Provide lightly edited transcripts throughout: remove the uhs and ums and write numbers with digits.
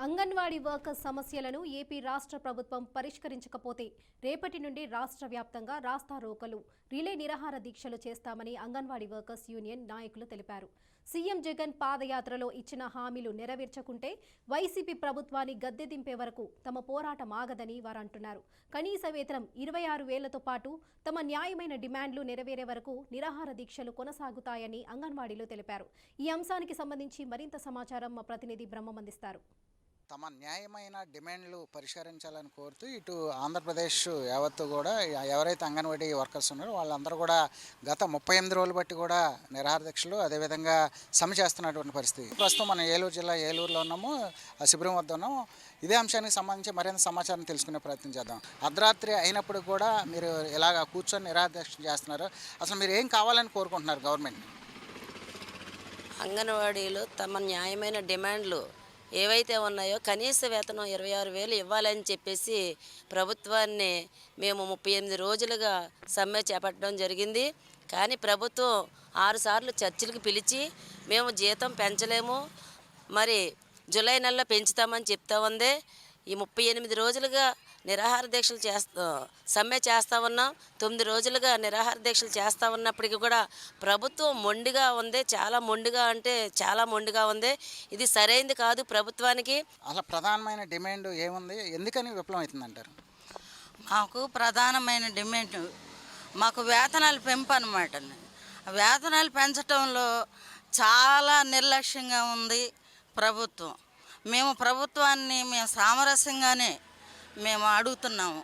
Anganwadi workers సమస్యలను AP రాష్ట్ర ప్రభుత్వం పరిష్కరించకపోతే రేపటి నుండి రాష్ట్ర వ్యాప్తంగా రాస్తారోకలు, రిలే నిరాహార దీక్షలు చేస్తామని అంగన్వాడీ వర్కర్స్ యూనియన్ నాయకులు తెలిపారు. సీఎం జగన్ పాదయాత్రలో ఇచ్చిన హామీలు నెరవేర్చకుంటే వైసీపీ ప్రభుత్వాన్ని గద్దె దింపే వరకు తమ పోరాటం ఆగదని వారు అంటున్నారు. కనీస వేతనం 26,000తో పాటు తమ న్యాయమైన డిమాండ్లు నెరవేరే వరకు నిరాహార దీక్షలు కొనసాగుతాయని అంగన్వాడీలు తెలిపారు. ఈ అంశానికి సంబంధించి మరింత సమాచారం మా ప్రతినిధి బ్రహ్మం అందిస్తారు. తమ న్యాయమైన డిమాండ్లు పరిష్కరించాలని కోరుతూ ఇటు ఆంధ్రప్రదేశ్ యావత్తు కూడా ఎవరైతే అంగన్వాడీ వర్కర్స్ ఉన్నారో వాళ్ళందరూ కూడా గత 38 రోజులు బట్టి కూడా నిరాహార దీక్షలు అదేవిధంగా సమ్మె చేస్తున్నటువంటి పరిస్థితి. ప్రస్తుతం మనం ఏలూరు జిల్లా ఏలూరులో ఉన్నాము, ఆ శిబిరం వద్ద ఉన్నాము. ఇదే అంశానికి సంబంధించి మరింత సమాచారం తెలుసుకునే ప్రయత్నం చేద్దాం. అర్ధరాత్రి అయినప్పుడు కూడా మీరు ఇలాగ కూర్చొని నిరాహార దీక్ష చేస్తున్నారు. అసలు మీరు ఏం కావాలని కోరుకుంటున్నారు గవర్నమెంట్? అంగన్వాడీలు తమ న్యాయమైన డిమాండ్లు ఏవైతే ఉన్నాయో కనీస వేతనం 26,000 ఇవ్వాలని చెప్పేసి ప్రభుత్వాన్ని మేము 38 రోజులుగా సమ్మె చేపట్టడం జరిగింది. కానీ ప్రభుత్వం 6 సార్లు చర్చలకు పిలిచి మేము జీతం పెంచలేము, మరి జూలై నెలలో పెంచుతామని చెప్తా ఉంది. ఈ 38 రోజులుగా నిరాహార దీక్షలు సమ్మె చేస్తూ ఉన్నాం. 9 రోజులుగా నిరాహార దీక్షలు చేస్తూ ఉన్నప్పటికీ కూడా ప్రభుత్వం మొండిగా ఉంది. చాలా మొండిగా అంటే చాలా మొండిగా ఉంది. ఇది సరైనది కాదు ప్రభుత్వానికి. అసలు ప్రధానమైన డిమాండ్ ఏముంది? ఎందుకని విఫలం అవుతుందంటారు? మాకు ప్రధానమైన డిమాండ్ మాకు వేతనాలు పెంపు అనమాట. వేతనాలు పెంచడంలో చాలా నిర్లక్ష్యంగా ఉంది ప్రభుత్వం. మేము ప్రభుత్వాన్ని సామరస్యంగానే మేము అడుగుతున్నాము.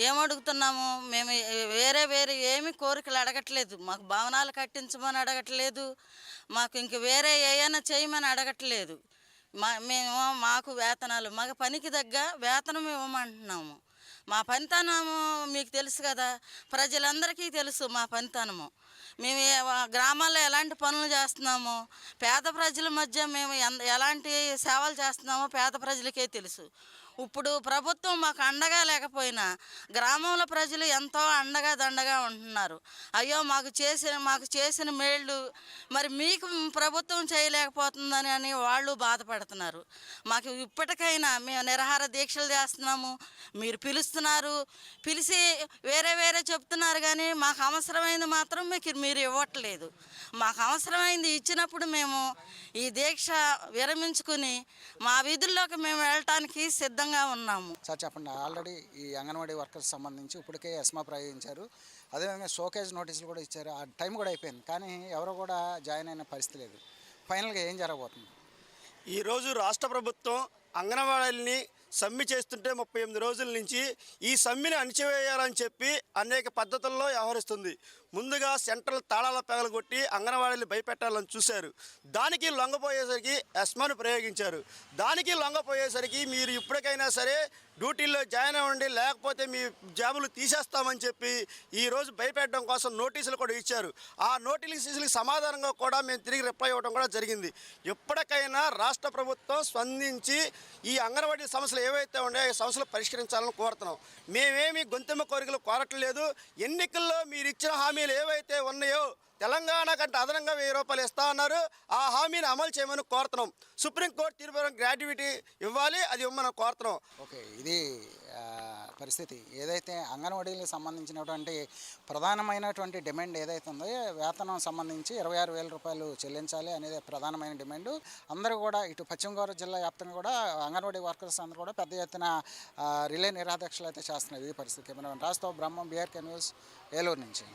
ఏమడుగుతున్నాము? మేము వేరే ఏమి కోరికలు అడగట్లేదు. మాకు భవనాలు కట్టించమని అడగట్లేదు, మాకు ఇంక వేరే ఏమైనా చేయమని అడగట్లేదు. మాకు వేతనాలు మాకు పనికి తగ్గ వేతనం ఇవ్వమంటున్నాము. మా పనితనము మీకు తెలుసు కదా, ప్రజలందరికీ తెలుసు మా పనితనము. మేము గ్రామాల్లో ఎలాంటి పనులు చేస్తున్నామో, పేద ప్రజల మధ్య మేము ఎలాంటి సేవలు చేస్తున్నామో పేద ప్రజలకే తెలుసు. ఇప్పుడు ప్రభుత్వం మాకు అండగా లేకపోయినా గ్రామంలో ప్రజలు ఎంతో అండగా దండగా ఉంటున్నారు. అయ్యో మాకు చేసిన మేళ్ళు మరి మీకు ప్రభుత్వం చేయలేకపోతుందని అని వాళ్ళు బాధపడుతున్నారు. మాకు ఇప్పటికైనా మేము నిరాహార దీక్షలు చేస్తున్నాము, మీరు పిలుస్తున్నారు, పిలిచి వేరే చెప్తున్నారు, కానీ మాకు అవసరమైంది మాత్రం మీరు ఇవ్వట్లేదు. మాకు అవసరమైంది ఇచ్చినప్పుడు మేము ఈ దీక్ష విరమించుకుని మా విధుల్లోకి మేము వెళ్ళటానికి సిద్ధంగా ఉన్నాము. సార్ చెప్పండి, ఆల్రెడీ ఈ అంగన్వాడీ వర్కర్స్ సంబంధించి ఇప్పటికే ఎస్మా ప్రయోగించారు, అదేవిధంగా షోకేజ్ నోటీసులు కూడా ఇచ్చారు. ఆ టైం కూడా అయిపోయింది, కానీ ఎవరు కూడా జాయిన్ అయిన పరిస్థితి లేదు. ఫైనల్గా ఏం జరగబోతుంది? ఈరోజు రాష్ట్ర ప్రభుత్వం అంగన్వాడీలని సమ్మె చేస్తుంటే 38 రోజుల నుంచి ఈ సమ్మెని అణిచివేయాలని చెప్పి అనేక పద్ధతుల్లో వ్యవహరిస్తుంది. ముందుగా సెంట్రల్ తాళాల పెగలగొట్టి అంగన్వాడీలు భయపెట్టాలని చూశారు. దానికి లొంగపోయేసరికి ఎస్మాను ప్రయోగించారు. దానికి లొంగపోయేసరికి మీరు ఇప్పటికైనా సరే డ్యూటీల్లో జాయిన్ అవ్వండి, లేకపోతే మీ జాబులు తీసేస్తామని చెప్పి ఈరోజు భయపెట్టడం కోసం నోటీసులు కూడా ఇచ్చారు. ఆ నోటీసులకు సమాధానంగా కూడా మేము తిరిగి రిప్లై ఇవ్వడం కూడా జరిగింది. ఎప్పటికైనా రాష్ట్ర ప్రభుత్వం స్పందించి ఈ అంగన్వాడీ సమస్యలు ఏవైతే ఉన్నాయో ఈ సమస్యలు పరిష్కరించాలని కోరుతున్నాం. మేమేమి గొంతెమ్మ కోరికలు కోరట్లేదు. ఎన్నికల్లో మీరు ఇచ్చిన హామీలు ఏవైతే ఉన్నాయో తెలంగాణ కంటే అదనంగా 1000 రూపాయలు ఇస్తా అన్నారు, ఆ హామీని అమలు చేయమని కోరుతున్నాం. సుప్రీంకోర్టు తీర్పు గ్రాడ్యుటీ ఇవ్వాలి, అది ఇవ్వమని కోరుతున్నాం. ఓకే, ఇది పరిస్థితి. ఏదైతే అంగన్వాడీలకు సంబంధించినటువంటి ప్రధానమైనటువంటి డిమాండ్ ఏదైతే ఉందో, వేతనం సంబంధించి 26,000 రూపాయలు చెల్లించాలి అనేది ప్రధానమైన డిమాండ్. అందరూ కూడా ఇటు పశ్చిమ గోదావరి జిల్లా వ్యాప్తంగా కూడా అంగన్వాడీ వర్కర్స్ అందరూ కూడా పెద్ద ఎత్తున రిలే నిరాదీక్షలు అయితే చేస్తున్నారు. ఇది పరిస్థితి. కెమెరామెన్ రాజ్తో బ్రహ్మం, BRK న్యూస్, ఏలూరు నుంచి.